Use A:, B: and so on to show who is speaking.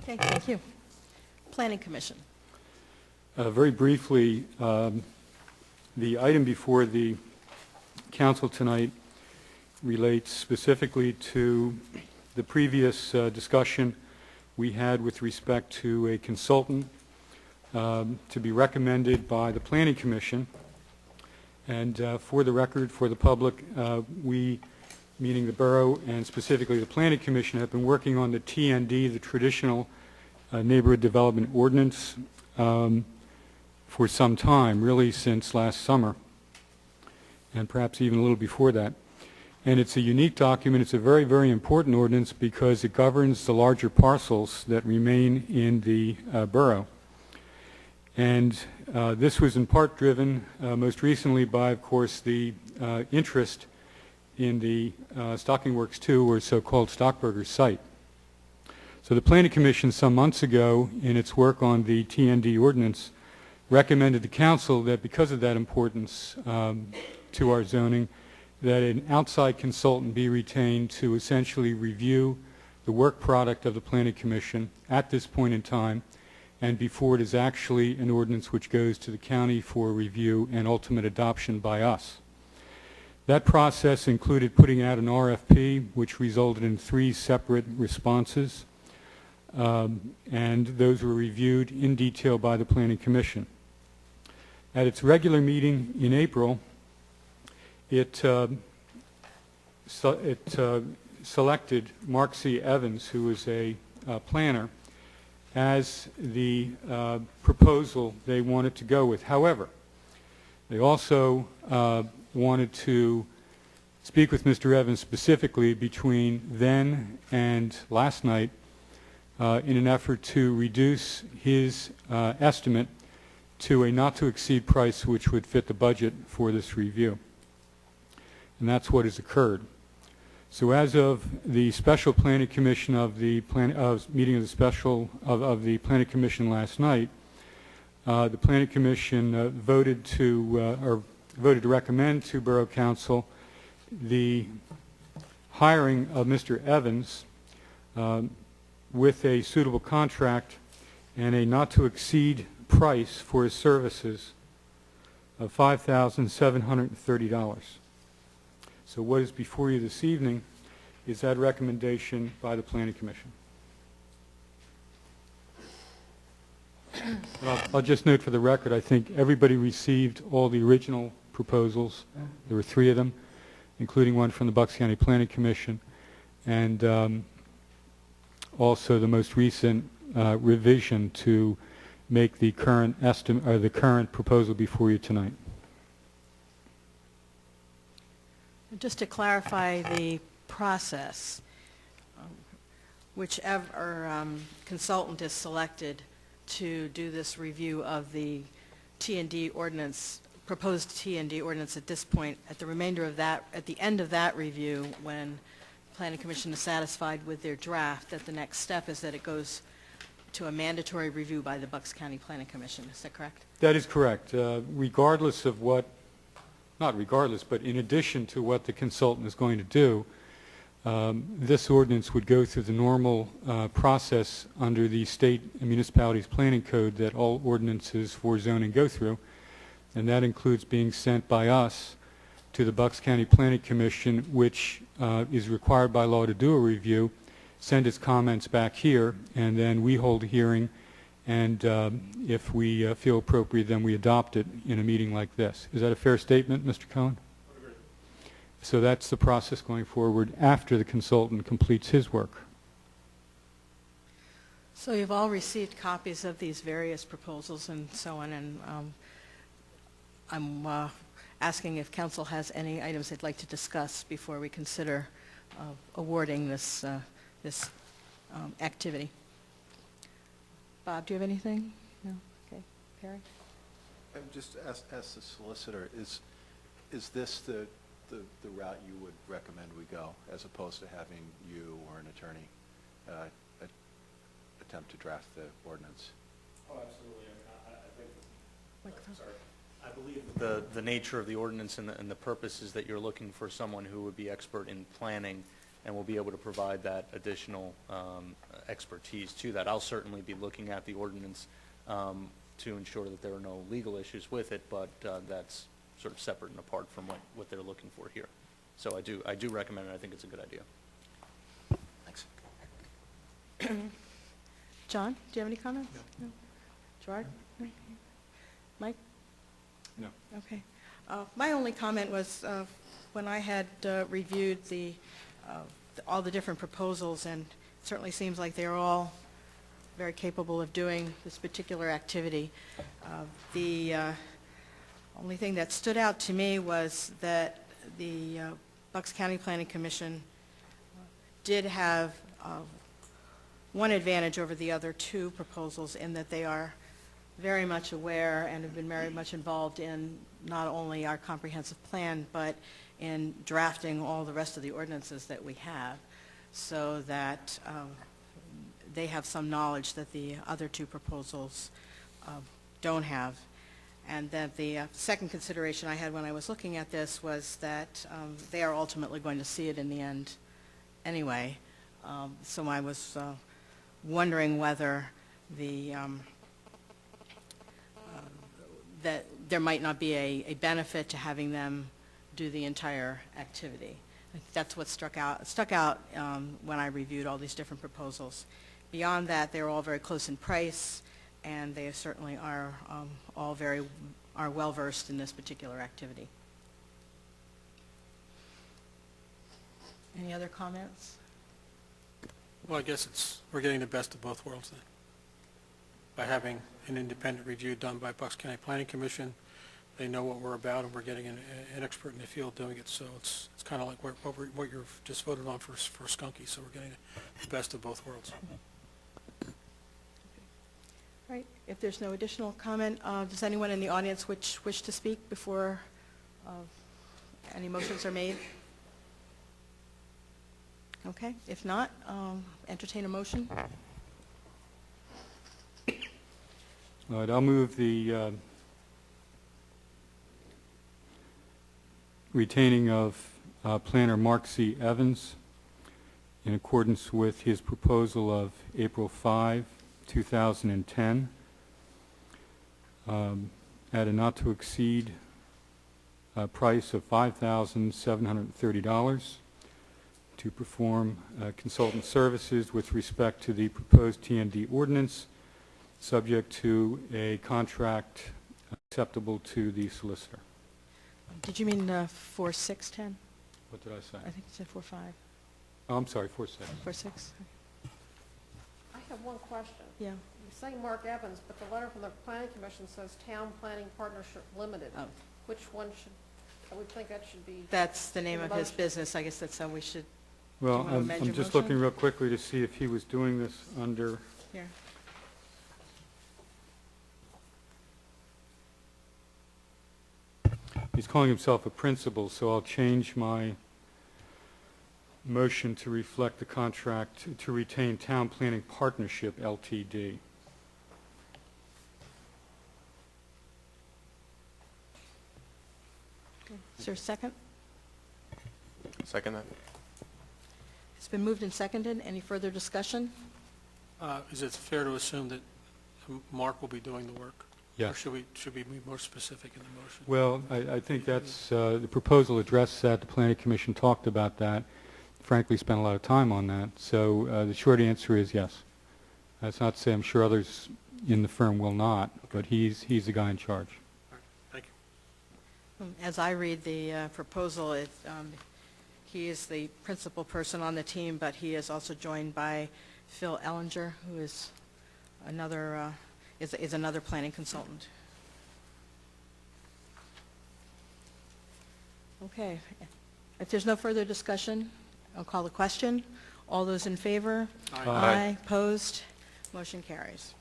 A: Okay, thank you. Planning Commission.
B: Very briefly, the item before the council tonight relates specifically to the previous discussion we had with respect to a consultant to be recommended by the Planning Commission. And for the record, for the public, we, meaning the borough and specifically the Planning Commission, have been working on the TND, the Traditional Neighborhood Development Ordinance, for some time, really since last summer, and perhaps even a little before that. And it's a unique document. It's a very, very important ordinance because it governs the larger parcels that remain in the borough. And this was in part driven most recently by, of course, the interest in the Stocking Works 2, or so-called Stockburger site. So the Planning Commission some months ago, in its work on the TND ordinance, recommended to council that because of that importance to our zoning, that an outside consultant be retained to essentially review the work product of the Planning Commission at this point in time and before it is actually an ordinance which goes to the county for review and ultimate adoption by us. That process included putting out an RFP, which resulted in 3 separate responses, and those were reviewed in detail by the Planning Commission. At its regular meeting in April, it selected Mark C. Evans, who is a planner, as the proposal they wanted to go with. However, they also wanted to speak with Mr. Evans specifically between then and last night in an effort to reduce his estimate to a not-to-exceed price which would fit the budget for this review. And that's what has occurred. So as of the special Planning Commission of the meeting of the special of the Planning Commission last night, the Planning Commission voted to recommend to Borough Council the hiring of Mr. Evans with a suitable contract and a not-to-exceed price for his services of $5,730. So what is before you this evening is that recommendation by the Planning Commission. I'll just note for the record, I think everybody received all the original proposals. There were 3 of them, including one from the Bucks County Planning Commission, and also the most recent revision to make the current estimate or the current proposal before you tonight.
A: Just to clarify the process, whichever consultant is selected to do this review of the T&D ordinance, proposed T&D ordinance at this point, at the remainder of that, at the end of that review, when the Planning Commission is satisfied with their draft, that the next step is that it goes to a mandatory review by the Bucks County Planning Commission. Is that correct?
B: That is correct. Regardless of what, not regardless, but in addition to what the consultant is going to do, this ordinance would go through the normal process under the State and Municipalities Planning Code that all ordinances for zoning go through, and that includes being sent by us to the Bucks County Planning Commission, which is required by law to do a review, send its comments back here, and then we hold a hearing, and if we feel appropriate, then we adopt it in a meeting like this. Is that a fair statement, Mr. Cohen? So that's the process going forward after the consultant completes his work.
A: So you've all received copies of these various proposals and so on, and I'm asking if council has any items they'd like to discuss before we consider awarding this activity. Bob, do you have anything? No? Okay. Perry?
C: Just ask the solicitor, is this the route you would recommend we go, as opposed to having you or an attorney attempt to draft the ordinance?
D: Oh, absolutely. I think,
A: Microphone.
D: sorry. I believe the nature of the ordinance and the purpose is that you're looking for someone who would be expert in planning
E: and we'll be able to provide that additional expertise to that. I'll certainly be looking at the ordinance to ensure that there are no legal issues with it, but that's sort of separate and apart from what they're looking for here. So I do recommend it. I think it's a good idea.
C: Thanks.
A: John, do you have any comments? No. Gerard? No. Mike?
B: No.
A: Okay. My only comment was when I had reviewed all the different proposals, and it certainly seems like they're all very capable of doing this particular activity. The only thing that stood out to me was that the Bucks County Planning Commission did have one advantage over the other two proposals in that they are very much aware and have been very much involved in not only our comprehensive plan, but in drafting all the rest of the ordinances that we have, so that they have some knowledge that the other two proposals don't have. And that the second consideration I had when I was looking at this was that they are ultimately going to see it in the end anyway. So I was wondering whether that there might not be a benefit to having them do the entire activity. I think that's what stuck out when I reviewed all these different proposals. Beyond that, they're all very close in price, and they certainly are all are well versed in this particular activity. Any other comments?
F: Well, I guess we're getting the best of both worlds then. By having an independent review done by Bucks County Planning Commission, they know what we're about, and we're getting an expert in the field doing it. So it's kind of like what you've just voted on for Skunky. So we're getting the best of both worlds.
A: All right. If there's no additional comment, does anyone in the audience wish to speak before any motions are made? Okay. If not, entertain a motion.
B: All right, I'll move the retaining of planner Mark C. Evans in accordance with his proposal of April 5, 2010, at a not-to-exceed price of $5,730 to perform consultant services with respect to the proposed TND ordinance, subject to a contract acceptable to the solicitor.
A: Did you mean 4610?
B: What did I say?
A: I think you said 45.
B: Oh, I'm sorry, 46.
A: 46?
G: I have one question.
A: Yeah.
G: You're saying Mark Evans, but the letter from the Planning Commission says Town Planning Partnership Limited.
A: Oh.
G: Which one I would think that should be.
A: That's the name
G: in
A: of
G: the
A: his
G: motion.
A: business. I guess that's how we should.
B: Well,
A: Do you wanna amend
B: I'm
A: your
B: just
A: motion?
B: looking real quickly to see if he was doing this under,
A: Here.
B: he's calling himself a principal, so I'll change my motion to reflect the contract to retain Town Planning Partnership, LTD.
A: Is there a second?
H: Second that?
A: It's been moved and seconded. Any further discussion?
F: Is it fair to assume that Mark will be doing the work?
B: Yes.
F: Or should we be more specific in the motion?
B: Well, I think that's, the proposal addressed that, the Planning Commission talked about that, frankly spent a lot of time on that, so the short answer is yes. That's not to say I'm sure others in the firm will not, but he's the guy in charge.
F: All right. Thank you.
A: As I read the proposal, he is the principal person on the team, but he is also joined by Phil Ellinger, who is another is another planning consultant. Okay. If there's no further discussion, I'll call the question. All those in favor?
F: Aye.
B: Aye.
A: Opposed? Motion carries.